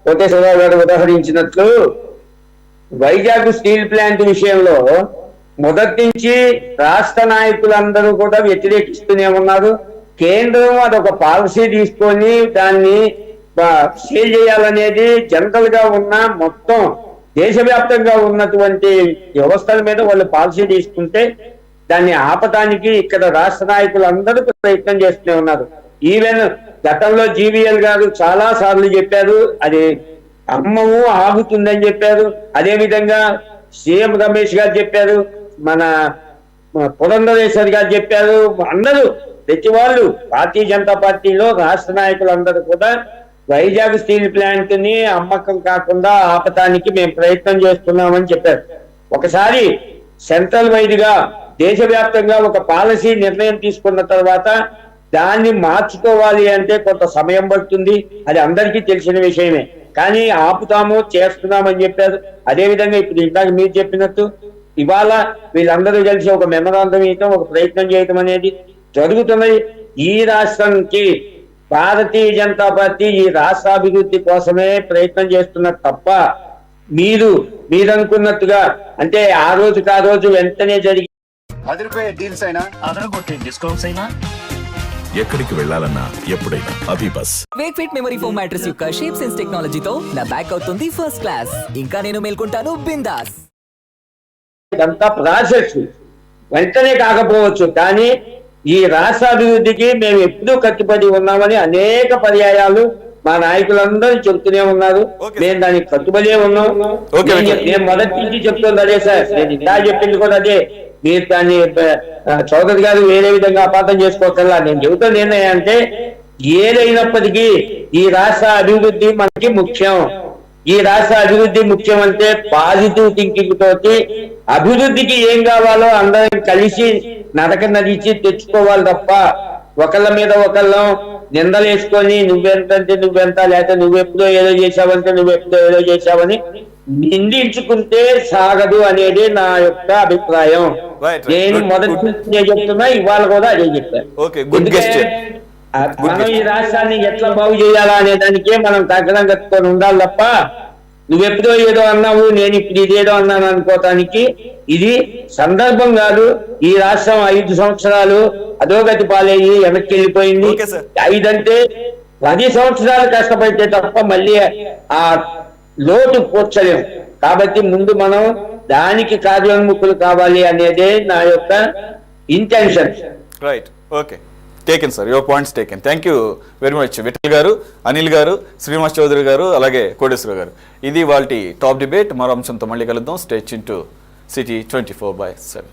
కోటేశ్వరరావు గారు ఉదాహరించినట్లు Vizag steel plant విషయంలో మొదటి నుంచి రాష్ట్ర నాయకులందరూ కూడా వ్యతిరేకిస్తూనే ఉన్నారు. కేంద్రం అదొక పాలసీ తీసుకొని దాన్ని సేల్ చేయాలనేది జనరల్ గా ఉన్న మొత్తం దేశవ్యాప్తంగా ఉన్నటువంటి వ్యవస్థల మీద వాళ్ళు పాలసీ తీసుకుంటే దాన్ని ఆపటానికి ఇక్కడ రాష్ట్ర నాయకులు అందరూ ప్రయత్నం చేస్తూనే ఉన్నారు. ఈవెన్ గతంలో జీవీఎల్ గారు చాలా సార్లు చెప్పారు, అది అమ్మము ఆగుతుందని చెప్పారు. అదే విధంగా సీఎం రమేష్ గారు చెప్పారు, మన పురంధరేశ్వర్ గారు చెప్పారు. అందరూ ప్రతి వాళ్ళు భారతీయ జనతా పార్టీలో రాష్ట్ర నాయకులు అందరూ కూడా వైజాగ్ స్టీల్ ప్లాంట్ ని అమ్మకం కాకుండా ఆపటానికి మేము ప్రయత్నం చేస్తున్నామని చెప్పారు. ఒకసారి సెంట్రల్ వైడ్ గా దేశవ్యాప్తంగా ఒక పాలసీ నిర్ణయం తీసుకున్న తర్వాత దాన్ని మార్చుకోవాలి అంటే కొంత సమయం పడుతుంది, అది అందరికీ తెలిసిన విషయమే. కానీ ఆపుతాము చేస్తున్నామని చెప్పారు. అదే విధంగా ఇప్పుడు ఇందాక మీరు చెప్పినట్టు ఇవాళ వీళ్ళందరూ కలిసి ఒక మెమరాండం ఇవ్వటం, ఒక ప్రయత్నం చేయటం అనేది జరుగుతున్నది. ఈ రాష్ట్రానికి భారతీయ జనతా పార్టీ ఈ రాష్ట్ర అభివృద్ధి కోసమే ప్రయత్నం చేస్తున్నారు తప్ప మీరు అనుకున్నట్టుగా అంటే ఆ రోజు వెంటనే జరిగి అదిరిపోయే డీల్స్ అయినా అదరగొట్టే డిస్కౌంట్స్ అయినా ఎక్కడికి వెళ్ళాలన్నా ఎప్పుడైనా AbhiBus. Wakefit memory foam mattress యొక్క షేప్ సెన్స్ టెక్నాలజీతో నా బ్యాక్ అవుతుంది ఫస్ట్ క్లాస్. ఇంకా నేను మేల్కొంటాను బిందాస్. ఇదంతా ప్రాసెస్ వెంటనే కాకపోవచ్చు, కానీ ఈ రాష్ట్ర అభివృద్ధికి మేము ఎప్పుడూ కట్టుబడి ఉన్నామని అనేక పర్యాయాలు మా నాయకులందరూ చెప్తూనే ఉన్నారు. మేము దానికి కట్టుబడే ఉన్నాం. నేను మొదటి నుంచి చెప్తుంది అదే సార్, నేను ఇంకా చెప్పింది కూడా అదే. మీరు దాన్ని చౌదరి గారు వేరే విధంగా అపార్థం చేసుకోవచ్చల్లా. నేను చెబుతుంది ఏంటంటే ఏదైనప్పటికీ ఈ రాష్ట్ర అభివృద్ధి మనకి ముఖ్యం. ఈ రాష్ట్ర అభివృద్ధి ముఖ్యం అంటే పాజిటివ్ థింకింగ్ తోటి అభివృద్ధికి ఏం కావాలో అందరం కలిసి నడక నడిచి తెచ్చుకోవాలి తప్ప ఒకళ్ళ మీద ఒకళ్ళం నిందలేసుకొని నువ్వెంతంటే నువ్వెంత, లేకపోతే నువ్వెప్పుడో ఏదో చేశావంటే నువ్వెప్పుడో ఏదో చేశావని నిందించుకుంటే సాగదు అనేది నా యొక్క అభిప్రాయం. నేను మొదటి చెప్తున్నా, ఇవాళ కూడా అదే చెప్పాను. మనం ఈ రాష్ట్రాన్ని ఎట్లా బాగు చేయాలా అనే దానికే మనం తగ్గడం కట్టుకొని ఉండాలి తప్ప నువ్వెప్పుడో ఏదో అన్నావు నేను ఇప్పుడు ఇదేదో అన్నాను అనుకోవటానికి ఇది సందర్భం కాదు. ఈ రాష్ట్రం 5 సంవత్సరాలు అధోగతి పాలయ్యి వెనక్కి వెళ్ళిపోయింది. 5 అంటే 10 సంవత్సరాలు కష్టపడితే తప్ప మళ్ళీ ఆ లోటు పూడ్చలేం. కాబట్టి ముందు మనం దానికి కార్యోన్ముఖులు కావాలి అనేదే నా యొక్క intention. Right, okay, taken sir, your points taken. Thank you very much Vittal garu, Anil గారు, శ్రీనివాస్ చౌదరి గారు, అలాగే కోటేశ్వర గారు. ఇది వాళ్ళ టాప్ డిబేట్. మరో అంశంతో మళ్ళీ కలుద్దాం. Stay tuned to city 24/7.